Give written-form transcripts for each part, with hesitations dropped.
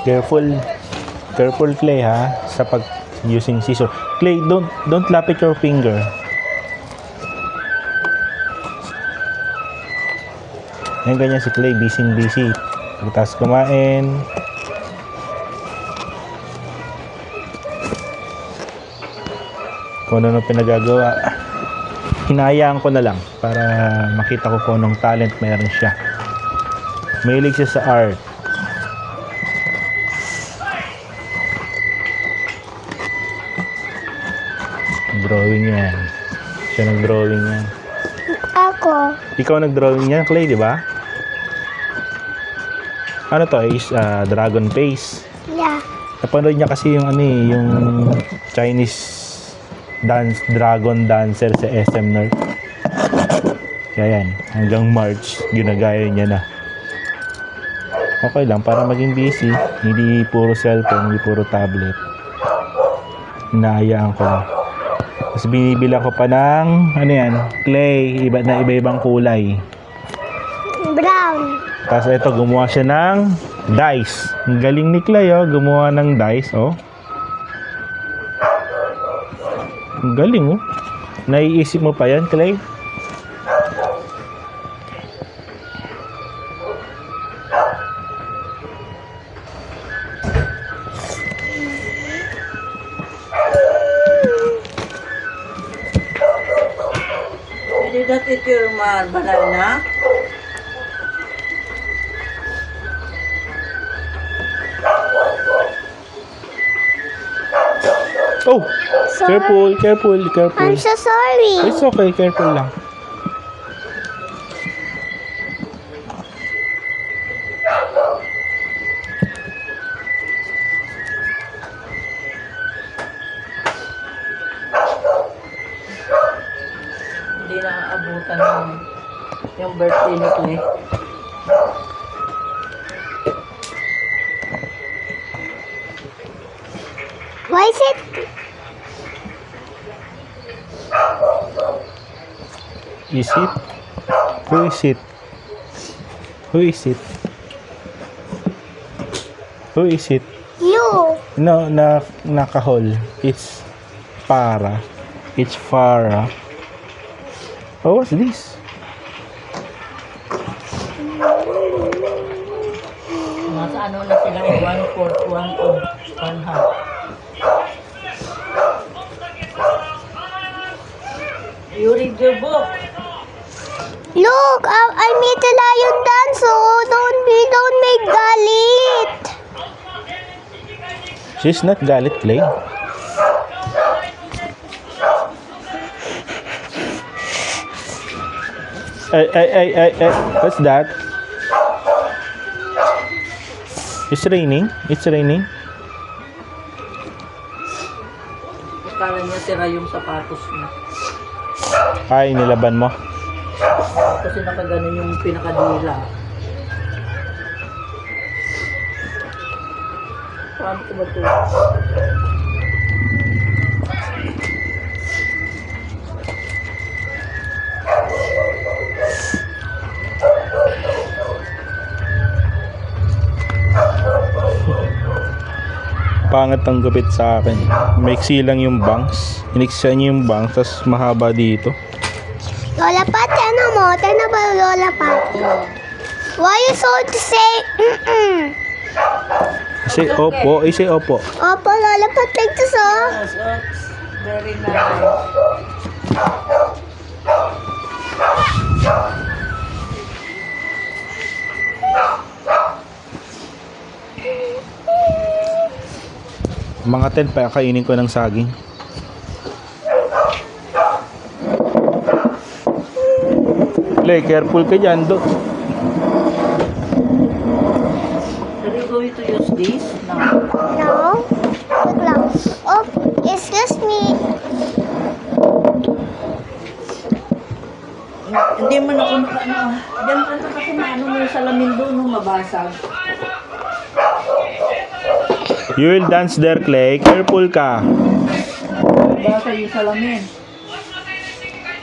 Careful. Careful, Clay, ha? Sa pag using scissor. Clay, don't lapit your finger. Ngayon ganyan si Clay, busy. Pagkatapos kumain. Kung ano pinagagawa. Hinayaan ko na lang para makita ko kung anong talent meron siya. Mahilig siya sa art. Drawing yan. Siya nag-drawing yan. Ako. Ikaw nag-drawing yan, Clay, di ba? Ano to? Is dragon face. Yeah. Napanood niya kasi yung yung Chinese dragon dancer sa SM North. Kaya yan, hanggang March, ginagaya niya na. Okay lang, para maging busy, hindi puro cellphone, hindi puro tablet. Hinahayaan ko lang. Tapos binibila ko pa ng, clay, iba-ibang kulay. Brown. Tapos ito, gumawa siya ng dice. Ang galing ni Clay, gumawa ng dice, Ang galing, Naiisip mo pa yan, Clay? Did that eat your banana? Oh! Sorry. Careful. I'm so sorry. It's okay, careful lang. Hindi na aabutan yung birthday ni Clay. Why is it? Is it? Who is it? Who is it? Who is it? You. No, nakahol. It's Farah. It's Farah. Oh, what's this? Nasa ano na sila, 1/4, 1/2. You read your book. Look, I made a lion dance, so don't make galit. She's not galit, Clay. Ay. What's that? It's raining. Akala niya sira yung sapatos niya. Ay, nilaban mo. Kasi nakaganon yung pinakadila. Paano ko ba ito? Pangat ang gupit sa akin. Maiksi lang yung bangs. Iniksa niya yung bangs, tapos mahaba dito. Lola Pat, ano ba Lola Pat? Why you so to say, Say opo, say opo. Opo, Lola Pat, like this, Yes, oops. Very nice. Mga 10 pa kainin ko ng saging. Play, careful ka dyan. Are you going to use this? No. No. Wait lang. Oh, excuse me. Hindi mo na kung diyan ka kasi maano mo yung salamin doon, no, mabasag. You will dance there, Clay. Careful ka. Mabasag yung salamin.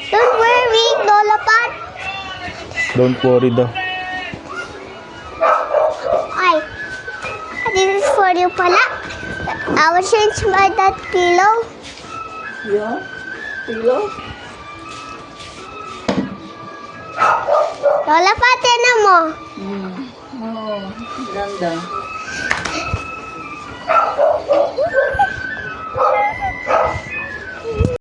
Don't worry, Lola Pat. Don't worry daw. Ay. This is for for you pala. I will change my that pillow. Yeah? Pillow? Lola, pati na mo. Oh, ganda.